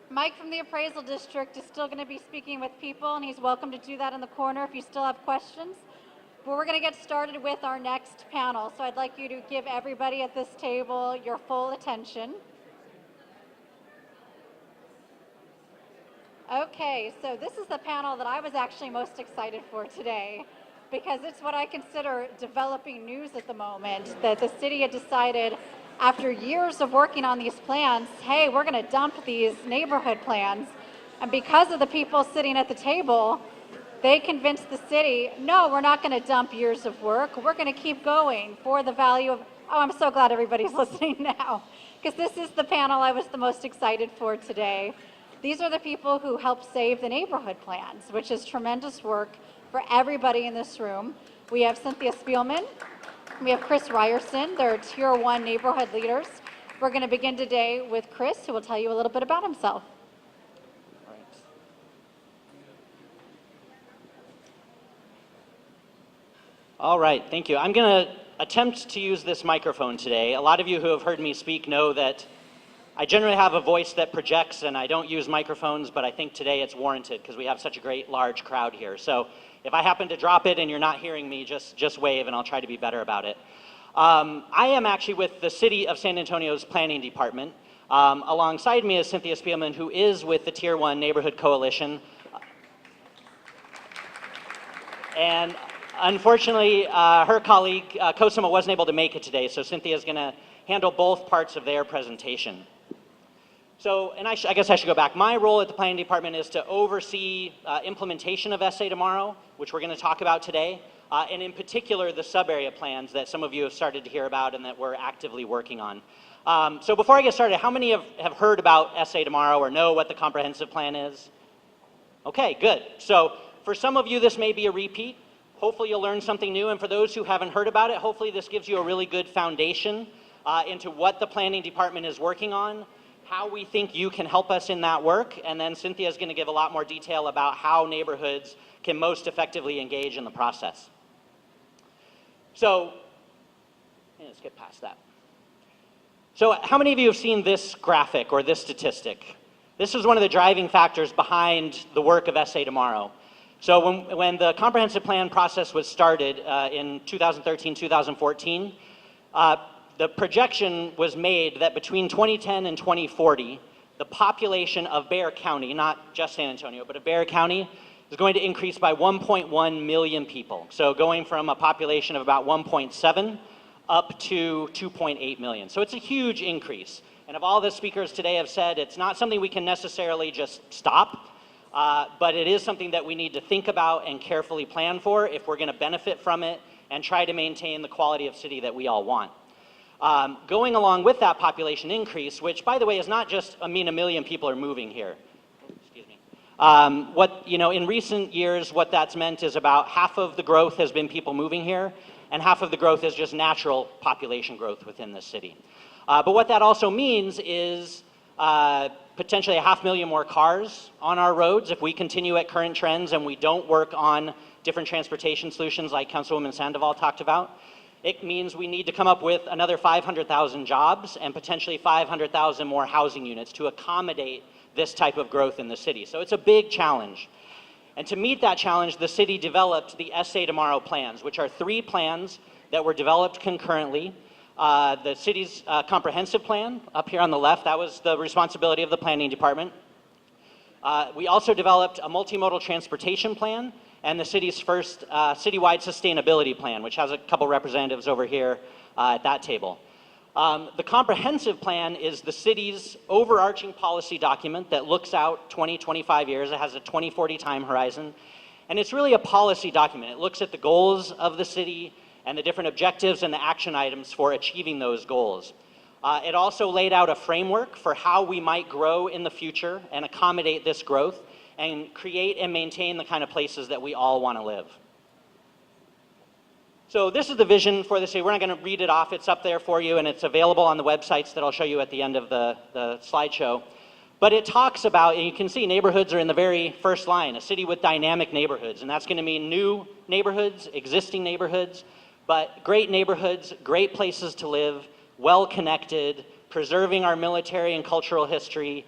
Mike from the appraisal district is still going to be speaking with people, and he's welcome to do that in the corner if you still have questions. But we're going to get started with our next panel. So I'd like you to give everybody at this table your full attention. Okay, so this is the panel that I was actually most excited for today because it's what I consider developing news at the moment, that the city had decided after years of working on these plans, hey, we're going to dump these neighborhood plans. And because of the people sitting at the table, they convinced the city, no, we're not going to dump years of work. We're going to keep going for the value of, oh, I'm so glad everybody's listening now, because this is the panel I was the most excited for today. These are the people who help save the neighborhood plans, which is tremendous work for everybody in this room. We have Cynthia Spielman. We have Chris Ryerson. They're Tier 1 neighborhood leaders. We're going to begin today with Chris, who will tell you a little bit about himself. All right, thank you. I'm going to attempt to use this microphone today. A lot of you who have heard me speak know that I generally have a voice that projects and I don't use microphones, but I think today it's warranted because we have such a great large crowd here. So if I happen to drop it and you're not hearing me, just wave and I'll try to be better about it. I am actually with the City of San Antonio's Planning Department. Alongside me is Cynthia Spielman, who is with the Tier 1 Neighborhood Coalition. And unfortunately, her colleague, Cosima, wasn't able to make it today, so Cynthia is going to handle both parts of their presentation. So, and I guess I should go back. My role at the Planning Department is to oversee implementation of SA Tomorrow, which we're going to talk about today, and in particular the sub-area plans that some of you have started to hear about and that we're actively working on. So before I get started, how many have heard about SA Tomorrow or know what the comprehensive plan is? Okay, good. So for some of you, this may be a repeat. Hopefully you'll learn something new, and for those who haven't heard about it, hopefully this gives you a really good foundation into what the Planning Department is working on, how we think you can help us in that work, and then Cynthia is going to give a lot more detail about how neighborhoods can most effectively engage in the process. So, let's get past that. So how many of you have seen this graphic or this statistic? This is one of the driving factors behind the work of SA Tomorrow. So when the comprehensive plan process was started in 2013, 2014, the projection was made that between 2010 and 2040, the population of Bexar County, not just San Antonio, but of Bexar County, is going to increase by 1.1 million people. So going from a population of about 1.7 up to 2.8 million. So it's a huge increase. And of all the speakers today have said, it's not something we can necessarily just stop, but it is something that we need to think about and carefully plan for if we're going to benefit from it and try to maintain the quality of city that we all want. Going along with that population increase, which by the way is not just a million people are moving here. Excuse me. In recent years, what that's meant is about half of the growth has been people moving here, and half of the growth is just natural population growth within the city. But what that also means is potentially 500,000 more cars on our roads if we continue at current trends and we don't work on different transportation solutions like Councilwoman Sandoval talked about. It means we need to come up with another 500,000 jobs and potentially 500,000 more housing units to accommodate this type of growth in the city. So it's a big challenge. And to meet that challenge, the city developed the SA Tomorrow plans, which are 3 plans that were developed concurrently. The city's comprehensive plan up here on the left, that was the responsibility of the Planning Department. We also developed a multimodal transportation plan and the city's first citywide sustainability plan, which has a couple representatives over here at that table. The comprehensive plan is the city's overarching policy document that looks out 20, 25 years. It has a 2040 time horizon. And it's really a policy document. It looks at the goals of the city and the different objectives and the action items for achieving those goals. It also laid out a framework for how we might grow in the future and accommodate this growth and create and maintain the kind of places that we all want to live. So this is the vision for the city. We're not going to read it off. It's up there for you, and it's available on the websites that I'll show you at the end of the slideshow. But it talks about, and you can see neighborhoods are in the very first line, a city with dynamic neighborhoods. And that's going to mean new neighborhoods, existing neighborhoods, but great neighborhoods, great places to live, well-connected, preserving our military and cultural history,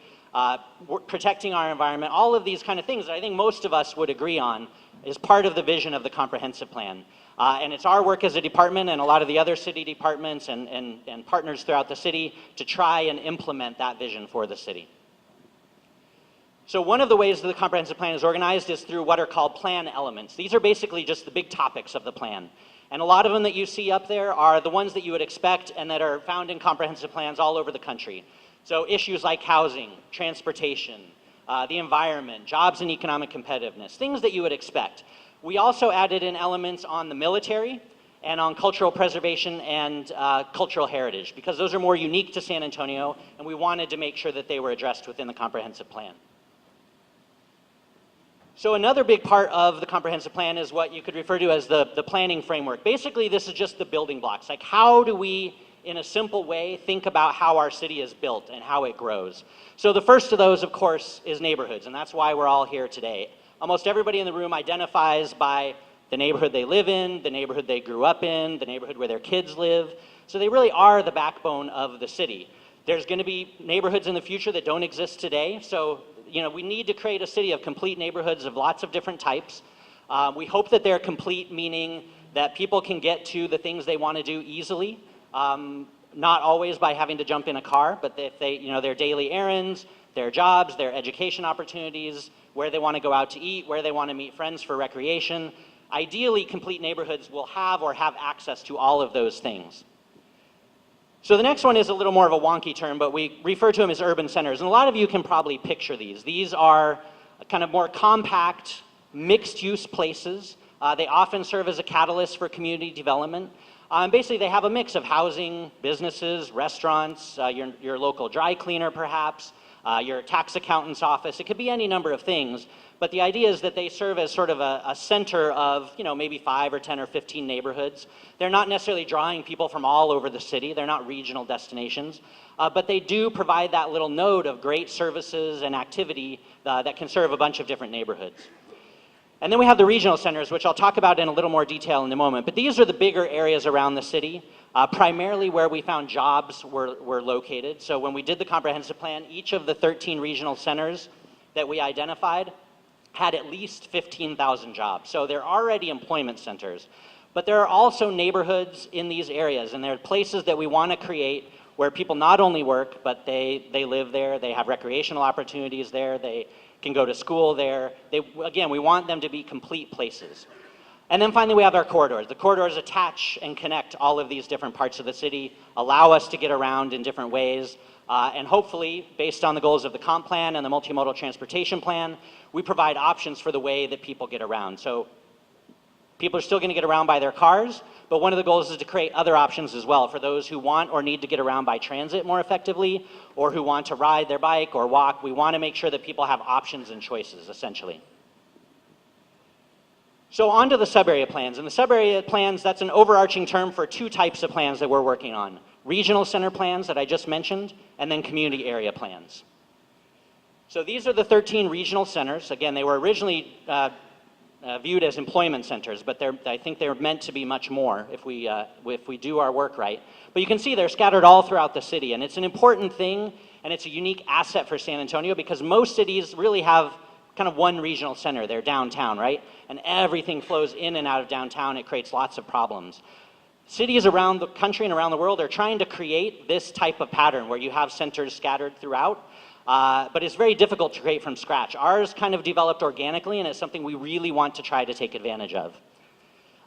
protecting our environment, all of these kind of things that I think most of us would agree on is part of the vision of the comprehensive plan. And it's our work as a department and a lot of the other city departments and partners throughout the city to try and implement that vision for the city. So one of the ways that the comprehensive plan is organized is through what are called plan elements. These are basically just the big topics of the plan. And a lot of them that you see up there are the ones that you would expect and that are found in comprehensive plans all over the country. So issues like housing, transportation, the environment, jobs and economic competitiveness, things that you would expect. We also added in elements on the military and on cultural preservation and cultural heritage, because those are more unique to San Antonio, and we wanted to make sure that they were addressed within the comprehensive plan. So another big part of the comprehensive plan is what you could refer to as the planning framework. Basically, this is just the building blocks. Like, how do we, in a simple way, think about how our city is built and how it grows? So the first of those, of course, is neighborhoods, and that's why we're all here today. Almost everybody in the room identifies by the neighborhood they live in, the neighborhood they grew up in, the neighborhood where their kids live. So they really are the backbone of the city. There's going to be neighborhoods in the future that don't exist today. So, we need to create a city of complete neighborhoods of lots of different types. We hope that they're complete, meaning that people can get to the things they want to do easily, not always by having to jump in a car, but if they, their daily errands, their jobs, their education opportunities, where they want to go out to eat, where they want to meet friends for recreation. Ideally, complete neighborhoods will have or have access to all of those things. So the next one is a little more of a wonky term, but we refer to them as urban centers. And a lot of you can probably picture these. These are kind of more compact, mixed-use places. They often serve as a catalyst for community development. Basically, they have a mix of housing, businesses, restaurants, your local dry cleaner, perhaps, your tax accountant's office. It could be any number of things, but the idea is that they serve as sort of a center of, maybe 5 or 10 or 15 neighborhoods. They're not necessarily drawing people from all over the city. They're not regional destinations, but they do provide that little node of great services and activity that can serve a bunch of different neighborhoods. And then we have the regional centers, which I'll talk about in a little more detail in a moment, but these are the bigger areas around the city. Primarily where we found jobs were located. So when we did the comprehensive plan, each of the 13 regional centers that we identified had at least 15,000 jobs. So they're already employment centers. But there are also neighborhoods in these areas, and they're places that we want to create where people not only work, but they live there, they have recreational opportunities there, they can go to school there. Again, we want them to be complete places. And then finally, we have our corridors. The corridors attach and connect all of these different parts of the city, allow us to get around in different ways, and hopefully, based on the goals of the comp plan and the multimodal transportation plan, we provide options for the way that people get around. So people are still going to get around by their cars, but one of the goals is to create other options as well for those who want or need to get around by transit more effectively, or who want to ride their bike or walk. We want to make sure that people have options and choices, essentially. So on to the sub-area plans. And the sub-area plans, that's an overarching term for two types of plans that we're working on. Regional center plans that I just mentioned, and then community area plans. So these are the 13 regional centers. Again, they were originally viewed as employment centers, but I think they're meant to be much more if we do our work right. But you can see they're scattered all throughout the city, and it's an important thing, and it's a unique asset for San Antonio because most cities really have kind of one regional center. They're downtown, right? And everything flows in and out of downtown. It creates lots of problems. Cities around the country and around the world are trying to create this type of pattern where you have centers scattered throughout, but it's very difficult to create from scratch. Ours kind of developed organically, and it's something we really want to try to take advantage of.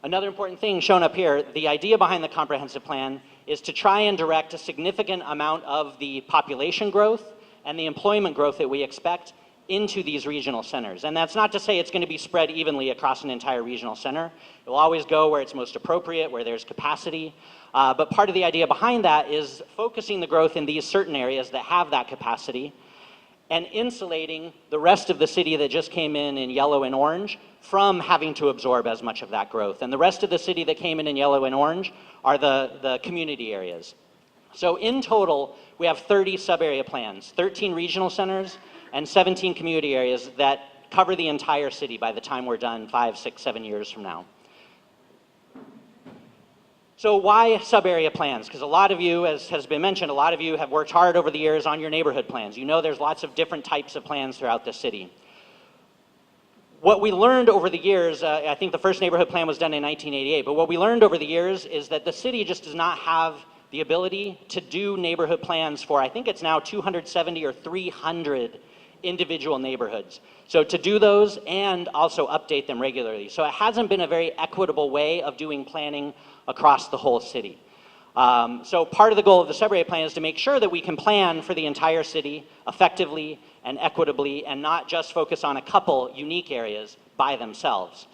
Another important thing shown up here, the idea behind the comprehensive plan is to try and direct a significant amount of the population growth and the employment growth that we expect into these regional centers. And that's not to say it's going to be spread evenly across an entire regional center. It will always go where it's most appropriate, where there's capacity. But part of the idea behind that is focusing the growth in these certain areas that have that capacity and insulating the rest of the city that just came in yellow and orange from having to absorb as much of that growth. And the rest of the city that came in yellow and orange are the community areas. So in total, we have 30 sub-area plans, 13 regional centers, and 17 community areas that cover the entire city by the time we're done 5, 6, 7 years from now. So why sub-area plans? Because a lot of you, as has been mentioned, a lot of you have worked hard over the years on your neighborhood plans. You know there's lots of different types of plans throughout the city. What we learned over the years, I think the first neighborhood plan was done in 1988, but what we learned over the years is that the city just does not have the ability to do neighborhood plans for, I think it's now 270 or 300 individual neighborhoods. So to do those and also update them regularly. So it hasn't been a very equitable way of doing planning across the whole city. So part of the goal of the sub-area plan is to make sure that we can plan for the entire city effectively and equitably and not just focus on a couple unique areas by themselves.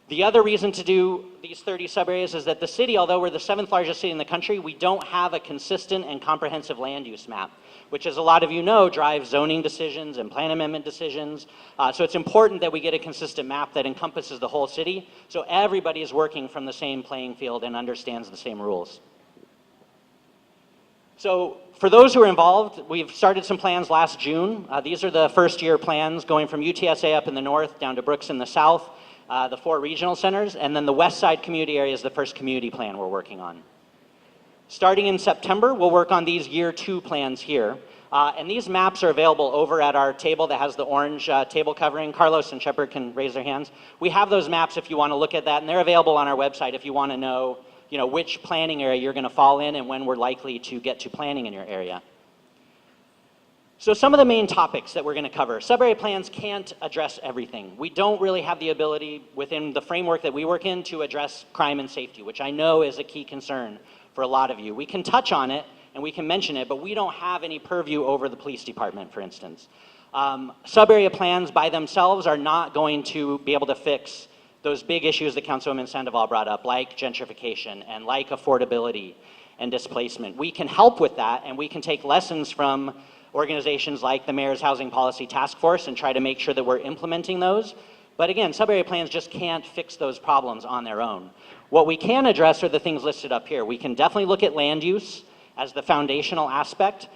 The other reason to do these 30 sub-areas is that the city, although we're the 7th largest city in the country, we don't have a consistent and comprehensive land use map, which, as a lot of you know, drives zoning decisions and plan amendment decisions. So it's important that we get a consistent map that encompasses the whole city so everybody is working from the same playing field and understands the same rules. So for those who are involved, we've started some plans last June. These are the first year plans going from UTSA up in the north down to Brooks in the south, the 4 regional centers, and then the west side community area is the first community plan we're working on. Starting in September, we'll work on these year 2 plans here. And these maps are available over at our table that has the orange table covering. Carlos and Shepard can raise their hands. We have those maps if you want to look at that, and they're available on our website if you want to know, which planning area you're going to fall in and when we're likely to get to planning in your area. So some of the main topics that we're going to cover. Sub-area plans can't address everything. We don't really have the ability within the framework that we work in to address crime and safety, which I know is a key concern for a lot of you. We can touch on it and we can mention it, but we don't have any purview over the police department, for instance. Sub-area plans by themselves are not going to be able to fix those big issues that Councilwoman Sandoval brought up, like gentrification and like affordability and displacement. We can help with that, and we can take lessons from organizations like the Mayor's Housing Policy Task Force and try to make sure that we're implementing those. But again, sub-area plans just can't fix those problems on their own. What we can address are the things listed up here. We can definitely look at land use as the foundational aspect,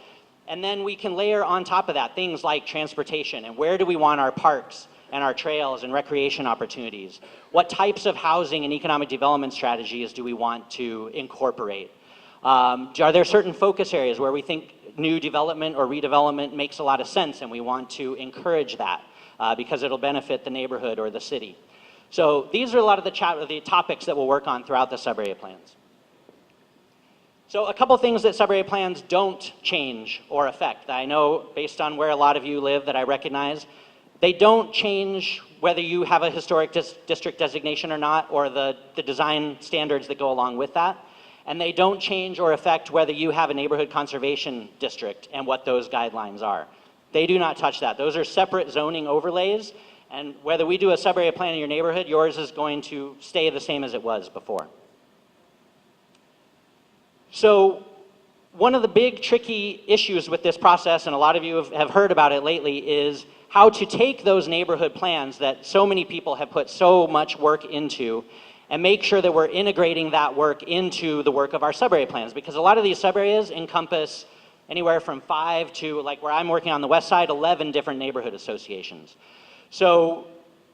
and then we can layer on top of that things like transportation and where do we want our parks and our trails and recreation opportunities. What types of housing and economic development strategies do we want to incorporate? Are there certain focus areas where we think new development or redevelopment makes a lot of sense and we want to encourage that because it'll benefit the neighborhood or the city? So these are a lot of the topics that we'll work on throughout the sub-area plans. So a couple things that sub-area plans don't change or affect that I know based on where a lot of you live that I recognize. They don't change whether you have a historic district designation or not, or the design standards that go along with that. And they don't change or affect whether you have a neighborhood conservation district and what those guidelines are. They do not touch that. Those are separate zoning overlays, and whether we do a sub-area plan in your neighborhood, yours is going to stay the same as it was before. So one of the big tricky issues with this process, and a lot of you have heard about it lately, is how to take those neighborhood plans that so many people have put so much work into and make sure that we're integrating that work into the work of our sub-area plans. Because a lot of these sub-areas encompass anywhere from 5 to, like where I'm working on the west side, 11 different neighborhood associations. So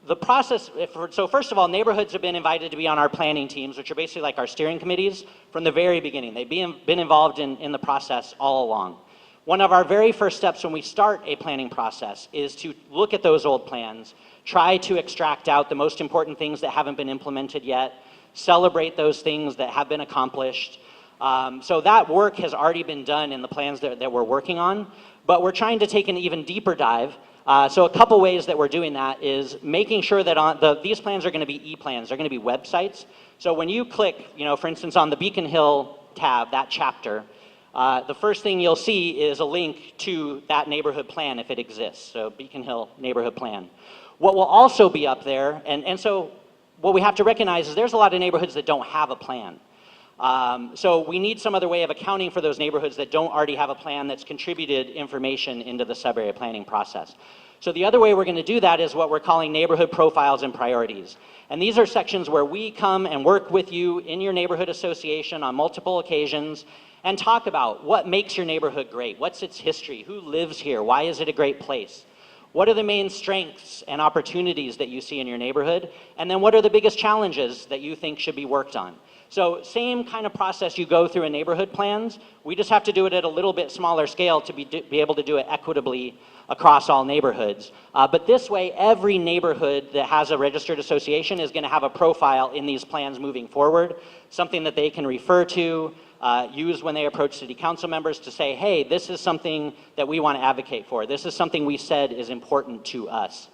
the process, so first of all, neighborhoods have been invited to be on our planning teams, which are basically like our steering committees from the very beginning. They've been involved in the process all along. One of our very first steps when we start a planning process is to look at those old plans, try to extract out the most important things that haven't been implemented yet, celebrate those things that have been accomplished. So that work has already been done in the plans that we're working on, but we're trying to take an even deeper dive. So a couple ways that we're doing that is making sure that these plans are going to be e-plans, they're going to be websites. So when you click, for instance, on the Beacon Hill tab, that chapter, the first thing you'll see is a link to that neighborhood plan if it exists, so Beacon Hill neighborhood plan. What will also be up there, and so what we have to recognize is there's a lot of neighborhoods that don't have a plan. So we need some other way of accounting for those neighborhoods that don't already have a plan that's contributed information into the sub-area planning process. So the other way we're going to do that is what we're calling neighborhood profiles and priorities. And these are sections where we come and work with you in your neighborhood association on multiple occasions and talk about what makes your neighborhood great, what's its history, who lives here, why is it a great place, What are the main strengths and opportunities that you see in your neighborhood? And then what are the biggest challenges that you think should be worked on? So same kind of process you go through in neighborhood plans. We just have to do it at a little bit smaller scale to be able to do it equitably across all neighborhoods. But this way, every neighborhood that has a registered association is going to have a profile in these plans moving forward, something that they can refer to, use when they approach city council members to say, hey, this is something that we want to advocate for. This is something we said is important to us.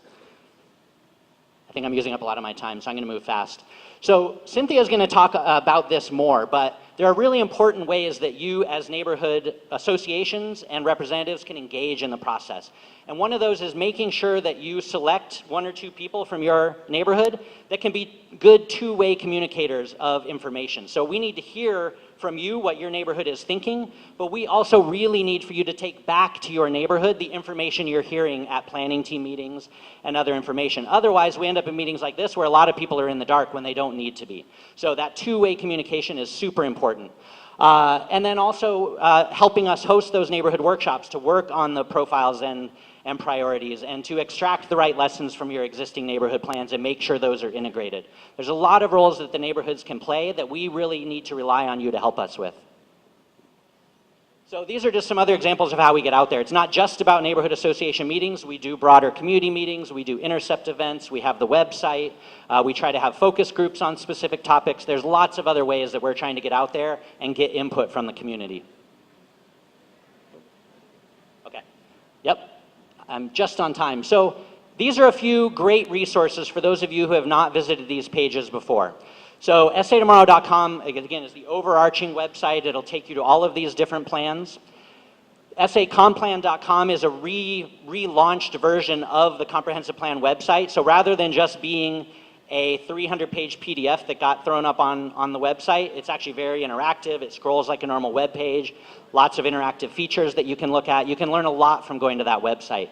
I think I'm using up a lot of my time, so I'm going to move fast. So Cynthia is going to talk about this more, but there are really important ways that you as neighborhood associations and representatives can engage in the process. And one of those is making sure that you select one or two people from your neighborhood that can be good two-way communicators of information. So we need to hear from you what your neighborhood is thinking, but we also really need for you to take back to your neighborhood the information you're hearing at planning team meetings and other information. Otherwise, we end up in meetings like this where a lot of people are in the dark when they don't need to be. So that two-way communication is super important. And then also helping us host those neighborhood workshops to work on the profiles and priorities and to extract the right lessons from your existing neighborhood plans and make sure those are integrated. There's a lot of roles that the neighborhoods can play that we really need to rely on you to help us with. So these are just some other examples of how we get out there. It's not just about neighborhood association meetings. We do broader community meetings. We do intercept events. We have the website. We try to have focus groups on specific topics. There's lots of other ways that we're trying to get out there and get input from the community. Okay. Yep. I'm just on time. So these are a few great resources for those of you who have not visited these pages before. So satomorrow.com, again, is the overarching website. It'll take you to all of these different plans. sacomplan.com is a relaunched version of the comprehensive plan website. So rather than just being a 300-page PDF that got thrown up on the website, it's actually very interactive. It scrolls like a normal web page. Lots of interactive features that you can look at. You can learn a lot from going to that website.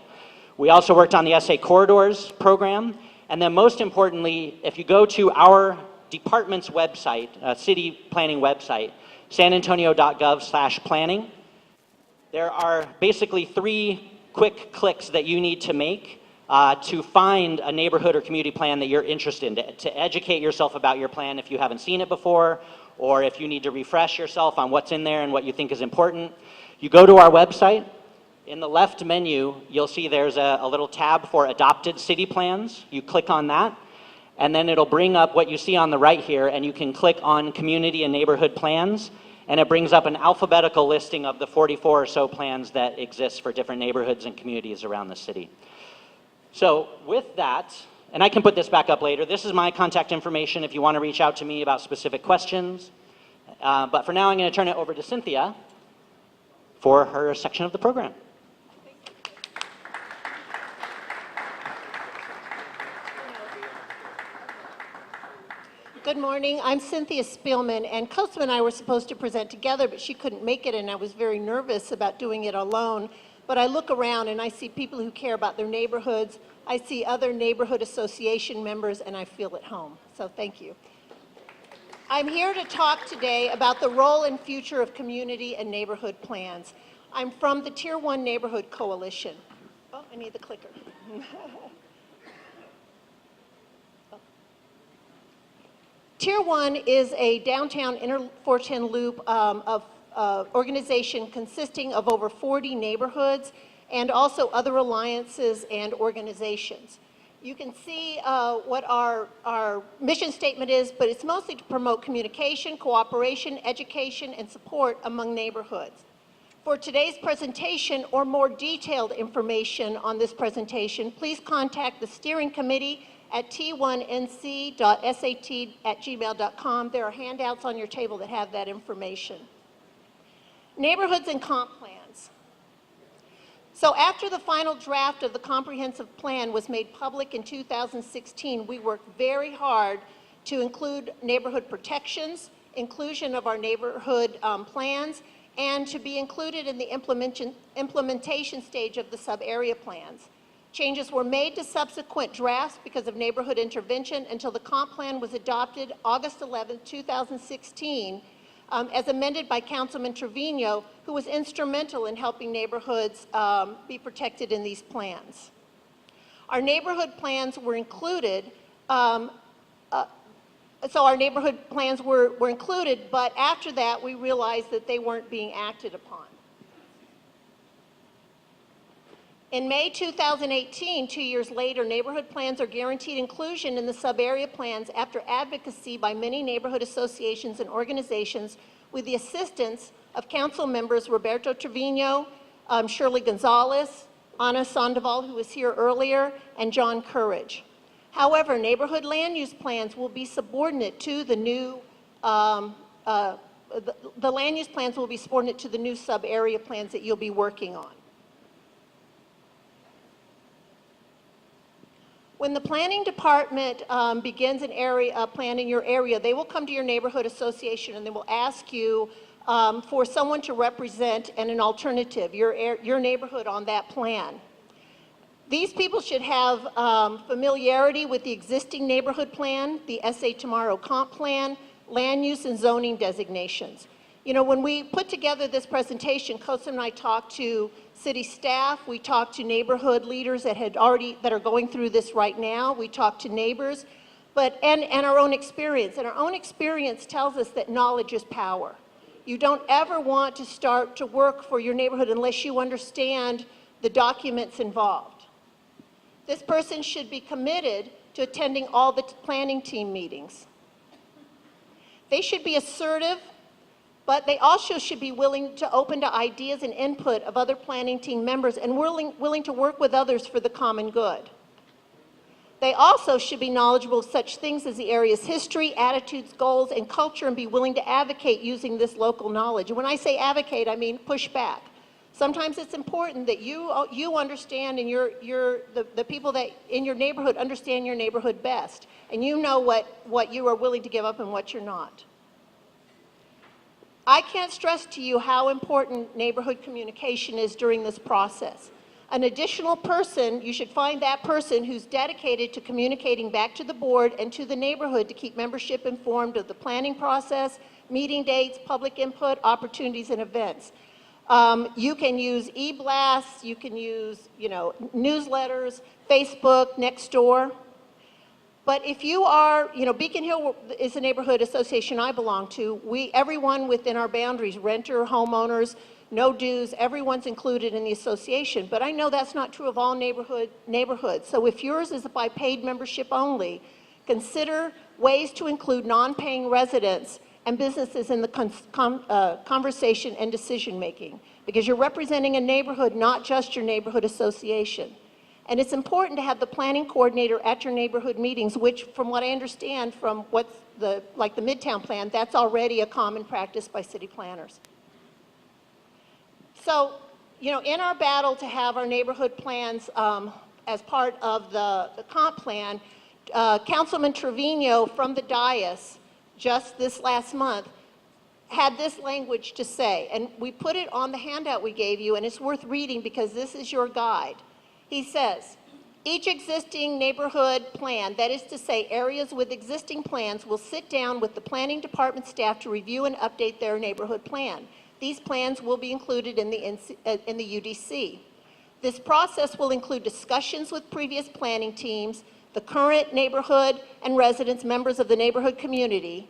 We also worked on the SA Corridors program. And then most importantly, if you go to our department's website, city planning website, sanantonio.gov/planning, there are basically 3 quick clicks that you need to make to find a neighborhood or community plan that you're interested in, to educate yourself about your plan if you haven't seen it before, or if you need to refresh yourself on what's in there and what you think is important. You go to our website. In the left menu, you'll see there's a little tab for adopted city plans. You click on that, and then it'll bring up what you see on the right here, and you can click on community and neighborhood plans, and it brings up an alphabetical listing of the 44 or so plans that exist for different neighborhoods and communities around the city. So with that, and I can put this back up later, this is my contact information if you want to reach out to me about specific questions. But for now, I'm going to turn it over to Cynthia for her section of the program. Good morning. I'm Cynthia Spielman, and Cosima and I were supposed to present together, but she couldn't make it, and I was very nervous about doing it alone. But I look around and I see people who care about their neighborhoods. I see other neighborhood association members, and I feel at home. So thank you. I'm here to talk today about the role and future of community and neighborhood plans. I'm from the Tier 1 Neighborhood Coalition. Oh, I need the clicker. Tier 1 is a downtown inner 410 loop of organization consisting of over 40 neighborhoods and also other alliances and organizations. You can see what our mission statement is, but it's mostly to promote communication, cooperation, education, and support among neighborhoods. For today's presentation or more detailed information on this presentation, please contact the steering committee at t1nc.sat@gmail.com. There are handouts on your table that have that information. Neighborhoods and comp plans. So after the final draft of the comprehensive plan was made public in 2016, we worked very hard to include neighborhood protections, inclusion of our neighborhood plans, and to be included in the implementation stage of the sub-area plans. Changes were made to subsequent drafts because of neighborhood intervention until the comp plan was adopted August 11, 2016, as amended by Councilman Trevino, who was instrumental in helping neighborhoods be protected in these plans. Our neighborhood plans were included, so our neighborhood plans were included, but after that, we realized that they weren't being acted upon. In May 2018, 2 years later, neighborhood plans are guaranteed inclusion in the sub-area plans after advocacy by many neighborhood associations and organizations with the assistance of council members Roberto Trevino, Shirley Gonzalez, Ana Sandoval, who was here earlier, and John Courage. However, neighborhood land use plans will be subordinate to the new, the land use plans will be subordinate to the new sub-area plans that you'll be working on. When the planning department begins an area, planning your area, they will come to your neighborhood association and they will ask you for someone to represent and an alternative, your neighborhood on that plan. These people should have familiarity with the existing neighborhood plan, the SA Tomorrow comp plan, land use and zoning designations. You know, when we put together this presentation, Cosima and I talked to city staff, we talked to neighborhood leaders that are going through this right now, we talked to neighbors, and our own experience. And our own experience tells us that knowledge is power. You don't ever want to start to work for your neighborhood unless you understand the documents involved. This person should be committed to attending all the planning team meetings. They should be assertive, but they also should be willing to open to ideas and input of other planning team members and willing to work with others for the common good. They also should be knowledgeable of such things as the area's history, attitudes, goals, and culture, and be willing to advocate using this local knowledge. And when I say advocate, I mean push back. Sometimes it's important that you understand and the people that in your neighborhood understand your neighborhood best, and you know what you are willing to give up and what you're not. I can't stress to you how important neighborhood communication is during this process. An additional person, you should find that person who's dedicated to communicating back to the board and to the neighborhood to keep membership informed of the planning process, meeting dates, public input, opportunities, and events. You can use e-blasts, you can use, newsletters, Facebook, Nextdoor. But if you are, Beacon Hill is a neighborhood association I belong to. Everyone within our boundaries, renter, homeowners, no dues, everyone's included in the association. But I know that's not true of all neighborhoods. So if yours is by paid membership only, consider ways to include non-paying residents and businesses in the conversation and decision making, because you're representing a neighborhood, not just your neighborhood association. And it's important to have the planning coordinator at your neighborhood meetings, which from what I understand from what's like the Midtown plan, that's already a common practice by city planners. So, in our battle to have our neighborhood plans as part of the comp plan, Councilman Trevino from the dais just this last month had this language to say, and we put it on the handout we gave you, and it's worth reading because this is your guide. He says, each existing neighborhood plan, that is to say areas with existing plans, will sit down with the planning department staff to review and update their neighborhood plan. These plans will be included in the UDC. This process will include discussions with previous planning teams, the current neighborhood and residents, members of the neighborhood community.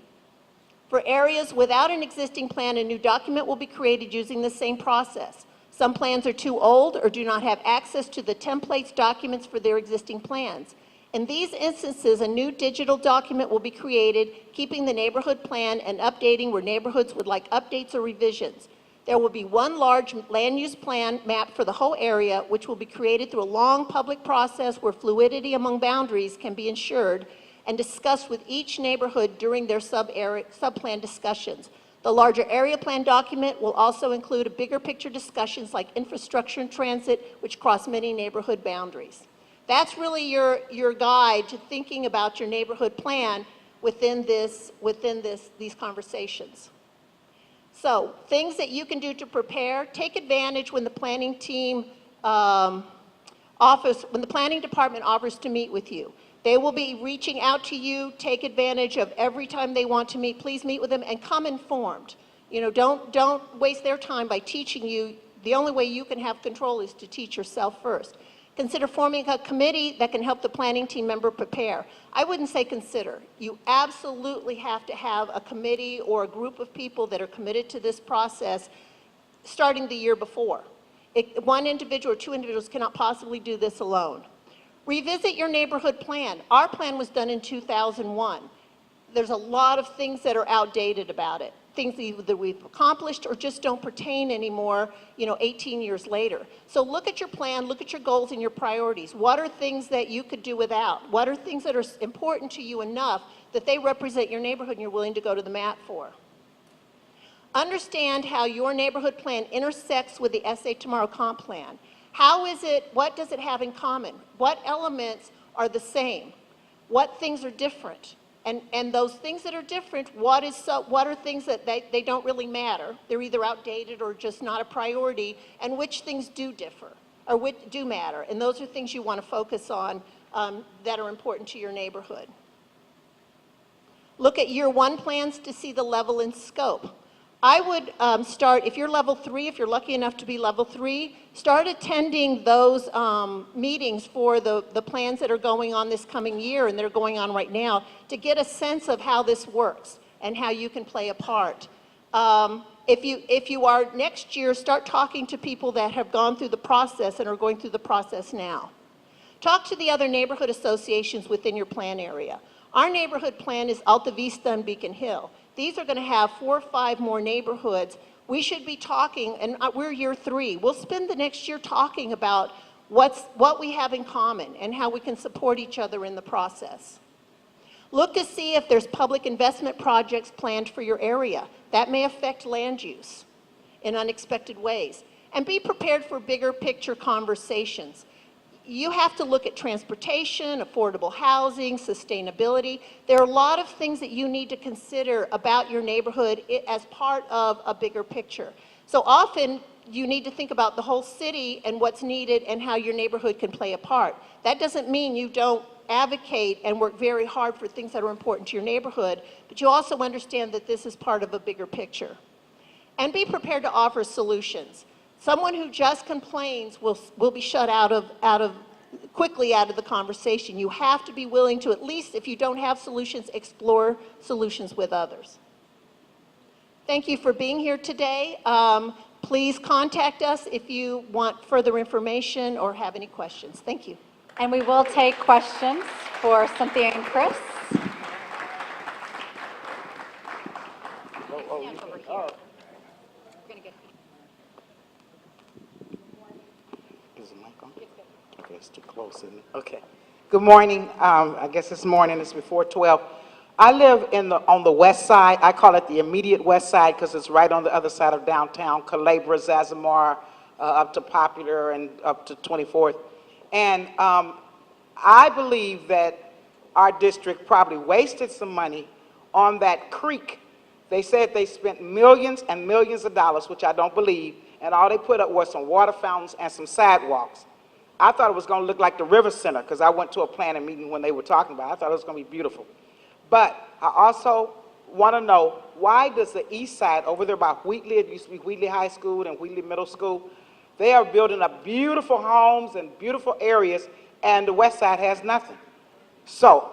For areas without an existing plan, a new document will be created using the same process. Some plans are too old or do not have access to the templates documents for their existing plans. In these instances, a new digital document will be created, keeping the neighborhood plan and updating where neighborhoods would like updates or revisions. There will be one large land use plan map for the whole area, which will be created through a long public process where fluidity among boundaries can be ensured and discussed with each neighborhood during their sub-plan discussions. The larger area plan document will also include a bigger picture discussions like infrastructure and transit, which cross many neighborhood boundaries. That's really your guide to thinking about your neighborhood plan within these conversations. So, things that you can do to prepare, take advantage when the planning team when the planning department offers to meet with you. They will be reaching out to you. Take advantage of every time they want to meet. Please meet with them and come informed. Don't waste their time by teaching you. The only way you can have control is to teach yourself first. Consider forming a committee that can help the planning team member prepare. I wouldn't say consider. You absolutely have to have a committee or a group of people that are committed to this process starting the year before. One individual or two individuals cannot possibly do this alone. Revisit your neighborhood plan. Our plan was done in 2001. There's a lot of things that are outdated about it. Things either we've accomplished or just don't pertain anymore, 18 years later. So look at your plan, look at your goals and your priorities. What are things that you could do without? What are things that are important to you enough that they represent your neighborhood and you're willing to go to the mat for? Understand how your neighborhood plan intersects with the SA Tomorrow comp plan. What does it have in common? What elements are the same? What things are different? And those things that are different, what are things that they don't really matter? They're either outdated or just not a priority, and which things do differ, or which do matter? And those are things you want to focus on that are important to your neighborhood. Look at year one plans to see the level and scope. I would start, if you're level 3, if you're lucky enough to be level 3, start attending those meetings for the plans that are going on this coming year and that are going on right now to get a sense of how this works and how you can play a part. If you are next year, start talking to people that have gone through the process and are going through the process now. Talk to the other neighborhood associations within your plan area. Our neighborhood plan is Alta Vista and Beacon Hill. These are going to have 4 or 5 more neighborhoods. We should be talking, and we're year 3. We'll spend the next year talking about what we have in common and how we can support each other in the process. Look to see if there's public investment projects planned for your area. That may affect land use in unexpected ways. And be prepared for bigger picture conversations. You have to look at transportation, affordable housing, sustainability. There are a lot of things that you need to consider about your neighborhood as part of a bigger picture. So often, you need to think about the whole city and what's needed and how your neighborhood can play a part. That doesn't mean you don't advocate and work very hard for things that are important to your neighborhood, but you also understand that this is part of a bigger picture. And be prepared to offer solutions. Someone who just complains will be shut quickly out of the conversation. You have to be willing to, at least if you don't have solutions, explore solutions with others. Thank you for being here today. Please contact us if you want further information or have any questions. Thank you. And we will take questions for Cynthia and Chris. Is the mic on? Okay, it's too close, isn't it? Okay. Good morning. I guess this morning is before 12. I live on the west side. I call it the immediate west side because it's right on the other side of downtown, Calabria, Zazzamar, up to Popular and up to 24th. And I believe that our district probably wasted some money on that creek. They said they spent millions and millions of dollars, which I don't believe, and all they put up was some water fountains and some sidewalks. I thought it was going to look like the River Center because I went to a planning meeting when they were talking about it. I thought it was going to be beautiful. But I also want to know, why does the east side over there by Wheatley, it used to be Wheatley High School and Wheatley Middle School, they are building up beautiful homes and beautiful areas, and the west side has nothing. So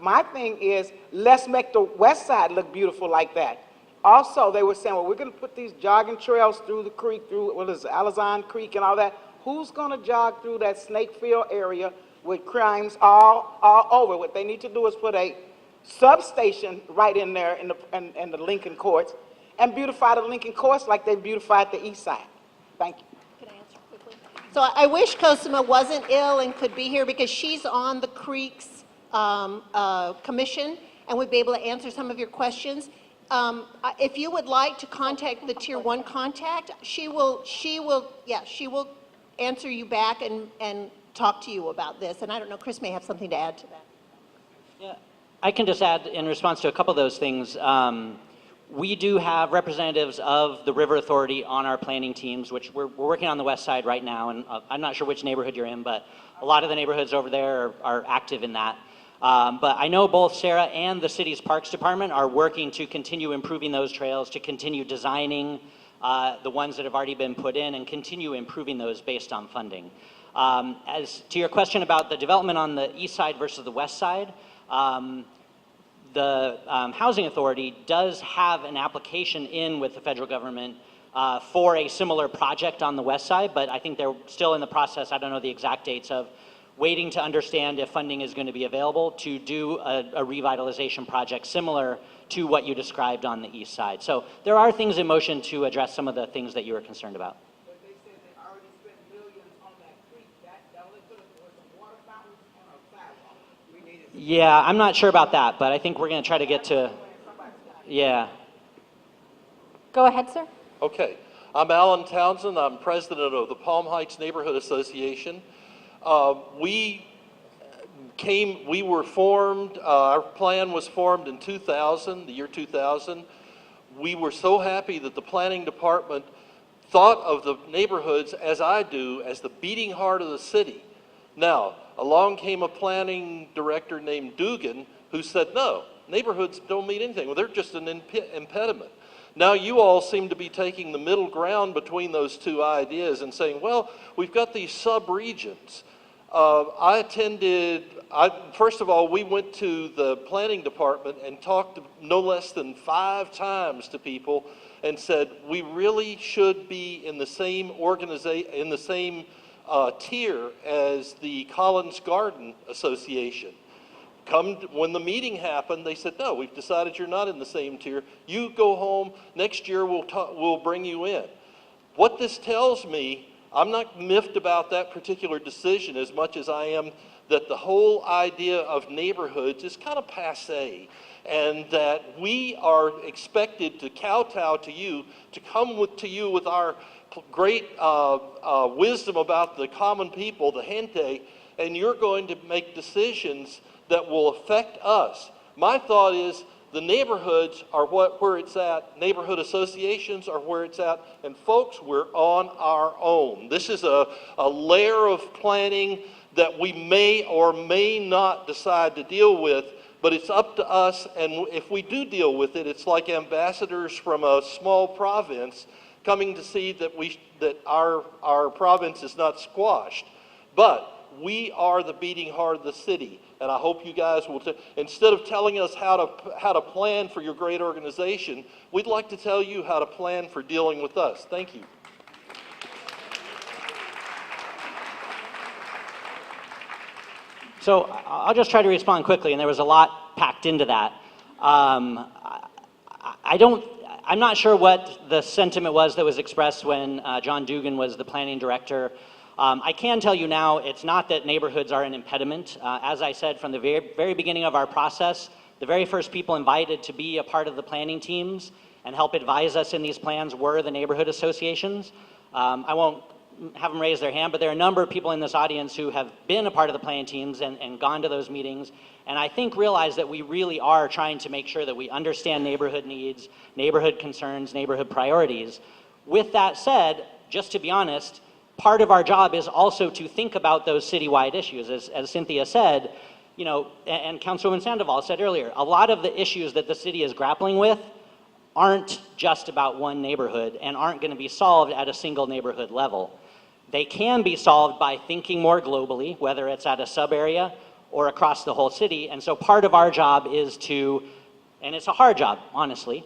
my thing is, let's make the west side look beautiful like that. Also, they were saying, well, we're going to put these jogging trails through the creek, through, what is it, Alizon Creek and all that. Who's going to jog through that Snakefield area with crimes all over? What they need to do is put a substation right in there in the Lincoln Courts and beautify the Lincoln Courts like they beautified the east side. Thank you. Can I answer quickly? So I wish Cosima wasn't ill and could be here because she's on the Creeks Commission and would be able to answer some of your questions. If you would like to contact the Tier 1 contact, she will answer you back and talk to you about this. And I don't know, Chris may have something to add to that. Yeah, I can just add in response to a couple of those things. We do have representatives of the River Authority on our planning teams, which we're working on the west side right now, and I'm not sure which neighborhood you're in, but a lot of the neighborhoods over there are active in that. But I know both Sarah and the city's Parks Department are working to continue improving those trails, to continue designing the ones that have already been put in, and continue improving those based on funding. As to your question about the development on the east side versus the west side, the Housing Authority does have an application in with the federal government for a similar project on the west side, but I think they're still in the process, I don't know the exact dates, of waiting to understand if funding is going to be available to do a revitalization project similar to what you described on the east side. So there are things in motion to address some of the things that you were concerned about. But they said they already spent millions on that creek. That only put it was some water fountains and a sidewalk. We needed. Yeah, I'm not sure about that, but I think we're going to try to get to, yeah. Go ahead, sir. Okay, I'm Alan Townsend. I'm president of the Palm Heights Neighborhood Association. We were formed, our plan was formed in 2000, the year 2000. We were so happy that the planning department thought of the neighborhoods, as I do, as the beating heart of the city. Now, along came a planning director named Dugan who said, no, neighborhoods don't mean anything. Well, they're just an impediment. Now you all seem to be taking the middle ground between those two ideas and saying, well, we've got these sub-regions. First of all, we went to the planning department and talked no less than 5 times to people and said, we really should be in the same tier as the Collins Garden Association. When the meeting happened, they said, no, we've decided you're not in the same tier. You go home, next year we'll bring you in. What this tells me, I'm not miffed about that particular decision as much as I am that the whole idea of neighborhoods is kind of passé, and that we are expected to kowtow to you, to come to you with our great wisdom about the common people, the gente, and you're going to make decisions that will affect us. My thought is the neighborhoods are where it's at, neighborhood associations are where it's at, and folks, we're on our own. This is a layer of planning that we may or may not decide to deal with, but it's up to us, and if we do deal with it, it's like ambassadors from a small province coming to see that our province is not squashed. But we are the beating heart of the city, and I hope you guys will, instead of telling us how to plan for your great organization, we'd like to tell you how to plan for dealing with us. Thank you. So I'll just try to respond quickly, and there was a lot packed into that. I'm not sure what the sentiment was that was expressed when John Dugan was the planning director. I can tell you now, it's not that neighborhoods are an impediment. As I said from the very beginning of our process, the very first people invited to be a part of the planning teams and help advise us in these plans were the neighborhood associations. I won't have them raise their hand, but there are a number of people in this audience who have been a part of the planning teams and gone to those meetings, and I think realize that we really are trying to make sure that we understand neighborhood needs, neighborhood concerns, neighborhood priorities. With that said, just to be honest, part of our job is also to think about those citywide issues. As Cynthia said, you know, and Councilwoman Sandoval said earlier, a lot of the issues that the city is grappling with aren't just about one neighborhood and aren't going to be solved at a single neighborhood level. They can be solved by thinking more globally, whether it's at a sub-area or across the whole city. And so part of our job is to, and it's a hard job, honestly,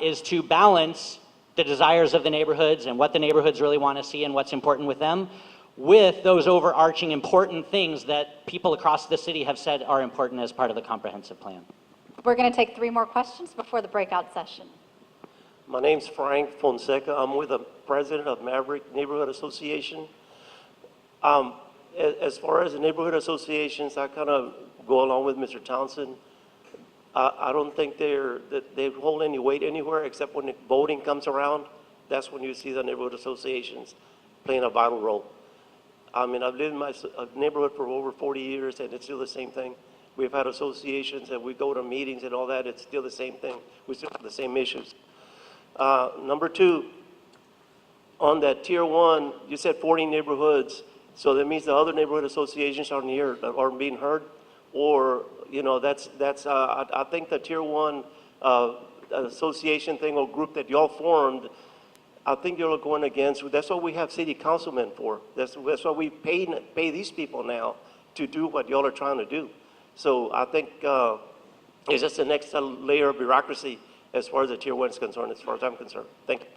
is to balance the desires of the neighborhoods and what the neighborhoods really want to see and what's important with them with those overarching important things that people across the city have said are important as part of the comprehensive plan. We're going to take 3 more questions before the breakout session. My name's Frank Fonseca. I'm with the president of Maverick Neighborhood Association. As far as the neighborhood associations, I kind of go along with Mr. Townsend. I don't think they hold any weight anywhere except when the voting comes around. That's when you see the neighborhood associations playing a vital role. I mean, I've lived in my neighborhood for over 40 years, and it's still the same thing. We've had associations, and we go to meetings and all that. It's still the same thing. We still have the same issues. Number 2, on that tier 1, you said 40 neighborhoods. So that means the other neighborhood associations aren't being heard, or you know I think the tier 1 association thing or group that y'all formed, I think you're going against, that's what we have city councilmen for. That's what we pay these people now to do what y'all are trying to do. So I think it's just the next layer of bureaucracy as far as the Tier 1 is concerned, as far as I'm concerned. Thank you.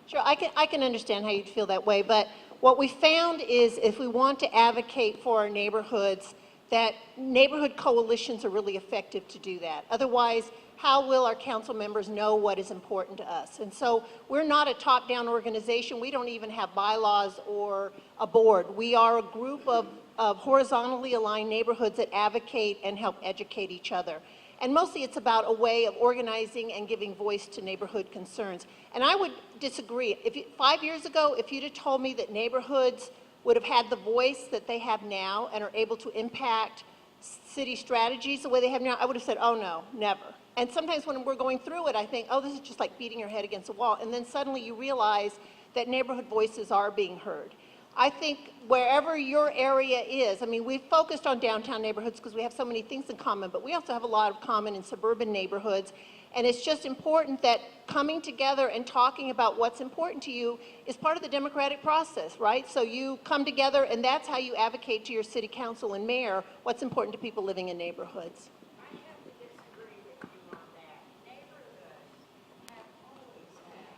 Sure, I can understand how you'd feel that way, but what we found is if we want to advocate for our neighborhoods, that neighborhood coalitions are really effective to do that. Otherwise, how will our council members know what is important to us? And so we're not a top-down organization. We don't even have bylaws or a board. We are a group of horizontally aligned neighborhoods that advocate and help educate each other. And mostly it's about a way of organizing and giving voice to neighborhood concerns. And I would disagree. 5 years ago, if you'd have told me that neighborhoods would have had the voice that they have now and are able to impact city strategies the way they have now, I would have said, oh no, never. And sometimes when we're going through it, I think, oh, this is just like beating your head against a wall. And then suddenly you realize that neighborhood voices are being heard. I think wherever your area is, I mean, we've focused on downtown neighborhoods because we have so many things in common, but we also have a lot of common in suburban neighborhoods. And it's just important that coming together and talking about what's important to you is part of the democratic process, right? So you come together and that's how you advocate to your city council and mayor what's important to people living in neighborhoods. I have to disagree with you on that. Neighborhoods have always had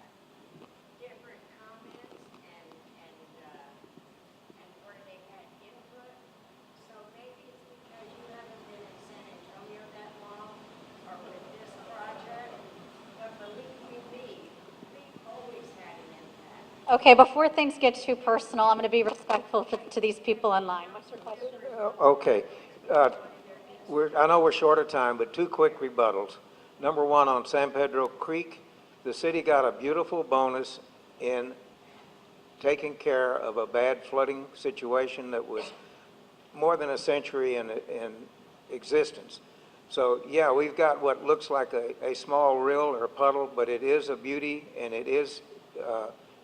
different comments and where they had input. So maybe it's because you haven't been in San Antonio that long or with this project, but believe you me, we've always had an impact. Okay, before things get too personal, I'm going to be respectful to these people in line. What's your question? Okay. I know we're short of time, but two quick rebuttals. Number one, on San Pedro Creek, the city got a beautiful bonus in taking care of a bad flooding situation that was more than a century in existence. So, yeah, we've got what looks like a small rill or puddle, but it is a beauty and it is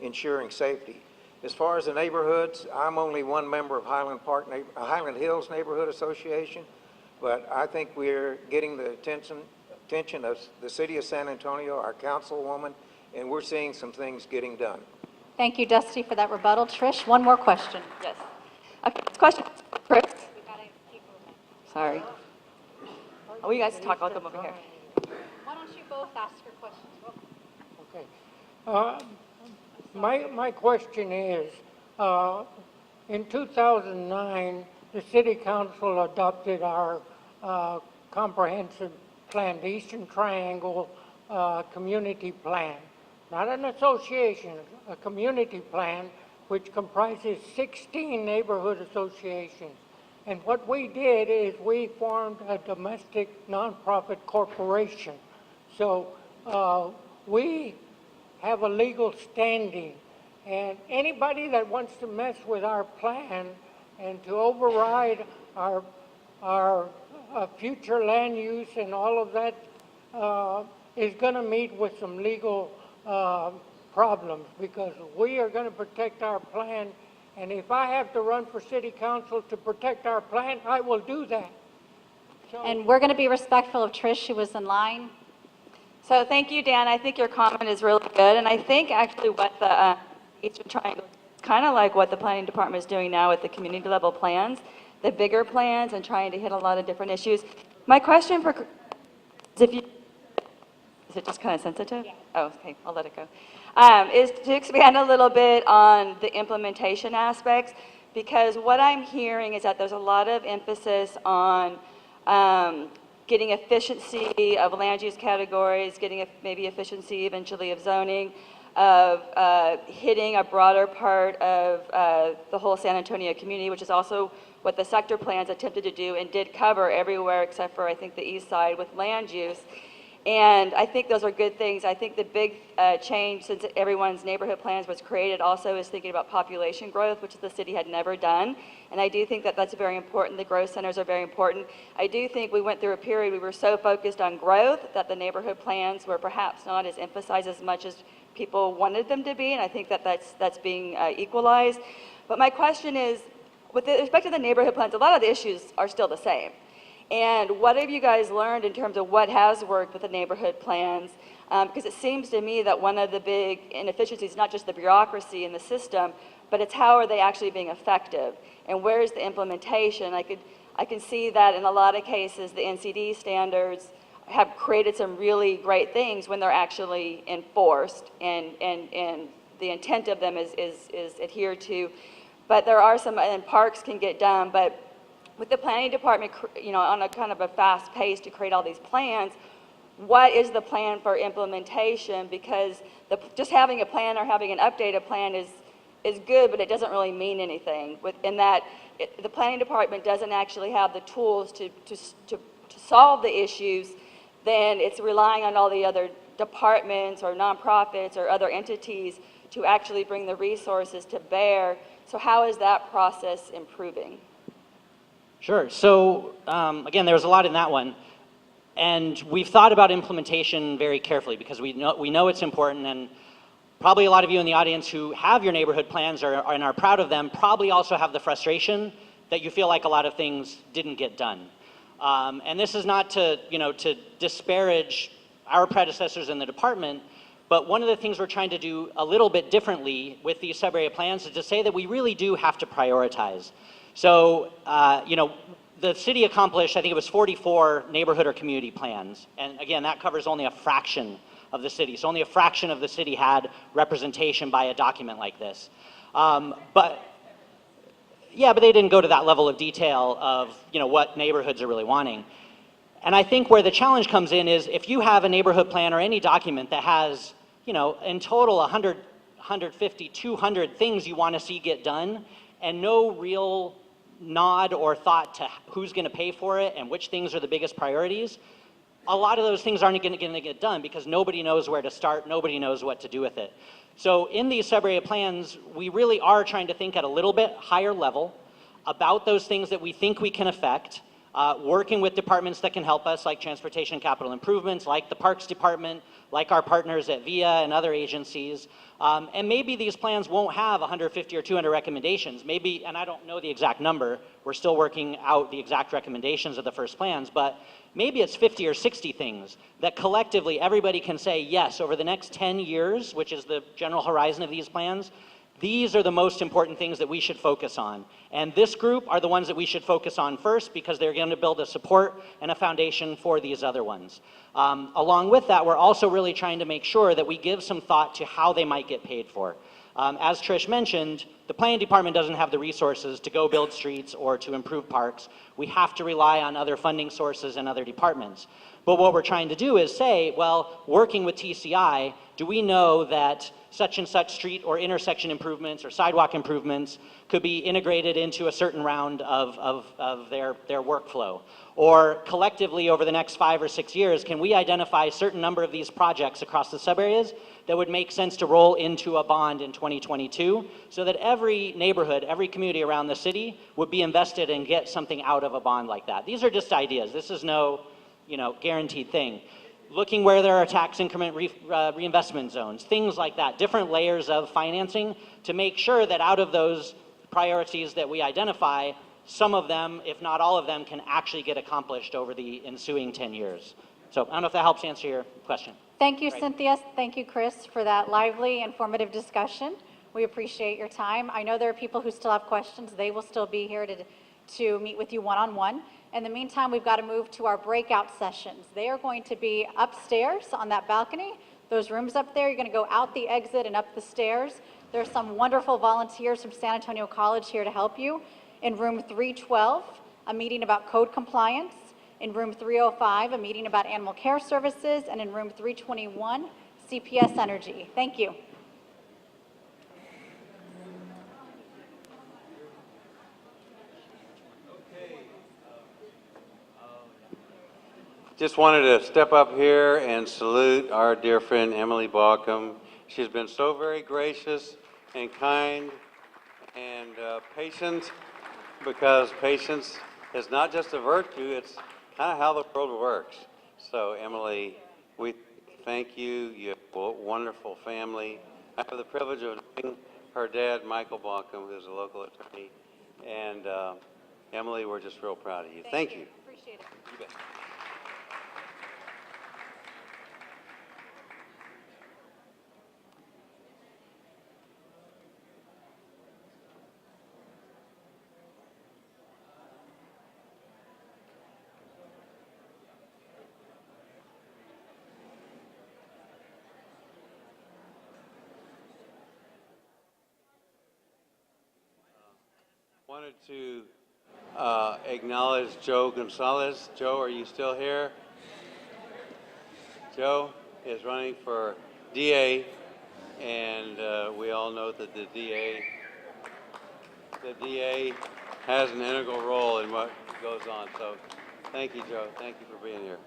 ensuring safety. As far as the neighborhoods, I'm only one member of Highland Hills Neighborhood Association, but I think we're getting the attention of the city of San Antonio, our councilwoman, and we're seeing some things getting done. Thank you, Dusty, for that rebuttal. Trish, one more question. Yes. Okay, this question, Chris. Sorry. Oh, you guys talk, I'll come over here. Why don't you both ask your questions? Okay. My question is, in 2009, the City Council adopted our comprehensive plan, the Eastern Triangle Community Plan. Not an association, a community plan, which comprises 16 neighborhood associations. And what we did is we formed a domestic nonprofit corporation. So we have a legal standing. And anybody that wants to mess with our plan and to override our future land use and all of that is going to meet with some legal problems, because we are going to protect our plan. And if I have to run for city council to protect our plan, I will do that. So, And we're going to be respectful of Trish, who was in line. So thank you, Dan. I think your comment is really good. And I think actually what the Eastern Triangle, is kind of like what the planning department is doing now with the community level plans, the bigger plans and trying to hit a lot of different issues. My question for is is it just kind of sensitive? Yeah. Oh, okay, I'll let it go. Is to expand a little bit on the implementation aspects, because what I'm hearing is that there's a lot of emphasis on getting efficiency of land use categories, getting maybe efficiency eventually of zoning, of hitting a broader part of the whole San Antonio community, which is also what the sector plans attempted to do and did cover everywhere except for, I think, the east side with land use. And I think those are good things. I think the big change since everyone's neighborhood plans was created also is thinking about population growth, which the city had never done. And I do think that that's very important. The growth centers are very important. I do think we went through a period we were so focused on growth that the neighborhood plans were perhaps not as emphasized as much as people wanted them to be. And I think that that's being equalized. But my question is, with respect to the neighborhood plans, a lot of the issues are still the same. And what have you guys learned in terms of what has worked with the neighborhood plans? Because it seems to me that one of the big inefficiencies, not just the bureaucracy in the system, but it's how are they actually being effective? And where's the implementation? I can see that in a lot of cases, the NCD standards have created some really great things when they're actually enforced and the intent of them is adhered to. But there are some, and parks can get done, but with the planning department, on a kind of a fast pace to create all these plans, what is the plan for implementation? Because just having a plan or having an updated plan is good, but it doesn't really mean anything. In that, the planning department doesn't actually have the tools to solve the issues, then it's relying on all the other departments or nonprofits or other entities to actually bring the resources to bear. So how is that process improving? Sure. So again, there was a lot in that one. And we've thought about implementation very carefully because we know it's important, and probably a lot of you in the audience who have your neighborhood plans and are proud of them probably also have the frustration that you feel like a lot of things didn't get done. And this is not to disparage our predecessors in the department, but one of the things we're trying to do a little bit differently with these sub-area plans is to say that we really do have to prioritize. So, the city accomplished, I think it was 44 neighborhood or community plans. And again, that covers only a fraction of the city. So only a fraction of the city had representation by a document like this. But they didn't go to that level of detail of, what neighborhoods are really wanting. And I think where the challenge comes in is if you have a neighborhood plan or any document that has, in total 100, 150, 200 things you want to see get done, and no real nod or thought to who's going to pay for it and which things are the biggest priorities, a lot of those things aren't going to get done because nobody knows where to start, nobody knows what to do with it. So in these sub-area plans, we really are trying to think at a little bit higher level about those things that we think we can affect, working with departments that can help us, like Transportation and Capital Improvements, like the Parks Department, like our partners at VIA and other agencies. And maybe these plans won't have 150 or 200 recommendations. Maybe, and I don't know the exact number, we're still working out the exact recommendations of the first plans, but maybe it's 50 or 60 things that collectively everybody can say, yes, over the next 10 years, which is the general horizon of these plans, these are the most important things that we should focus on. And this group are the ones that we should focus on first because they're going to build a support and a foundation for these other ones. Along with that, we're also really trying to make sure that we give some thought to how they might get paid for. As Trish mentioned, the planning department doesn't have the resources to go build streets or to improve parks. We have to rely on other funding sources and other departments. But what we're trying to do is say, well, working with TCI, do we know that such and such street or intersection improvements or sidewalk improvements could be integrated into a certain round of their workflow? Or collectively over the next 5 or 6 years, can we identify a certain number of these projects across the subareas that would make sense to roll into a bond in 2022 so that every neighborhood, every community around the city would be invested and get something out of a bond like that? These are just ideas. This is no, guaranteed thing. Looking where there are tax increment reinvestment zones, things like that, different layers of financing to make sure that out of those priorities that we identify, some of them, if not all of them, can actually get accomplished over the ensuing 10 years. So I don't know if that helps answer your question. Thank you, Cynthia. Thank you, Chris, for that lively, informative discussion. We appreciate your time. I know there are people who still have questions. They will still be here to meet with you one-on-one. In the meantime, we've got to move to our breakout sessions. They are going to be upstairs on that balcony. Those rooms up there, you're going to go out the exit and up the stairs. There are some wonderful volunteers from San Antonio College here to help you. In room 312, a meeting about code compliance. In room 305, a meeting about animal care services. And in room 321, CPS Energy. Thank you. Just wanted to step up here and salute our dear friend Emily Balcom. She's been so very gracious and kind and patient, because patience is not just a virtue, it's kind of how the world works. So Emily, we thank you. You have a wonderful family. I have the privilege of knowing her dad, Michael Balcom, who's a local attorney. And Emily, we're just real proud of you. Thank you. Appreciate it. You bet. wanted to acknowledge Joe Gonzalez. Joe, are you still here? Joe is running for DA, and we all know that the DA has an integral role in what goes on. So thank you, Joe. Thank you for being here.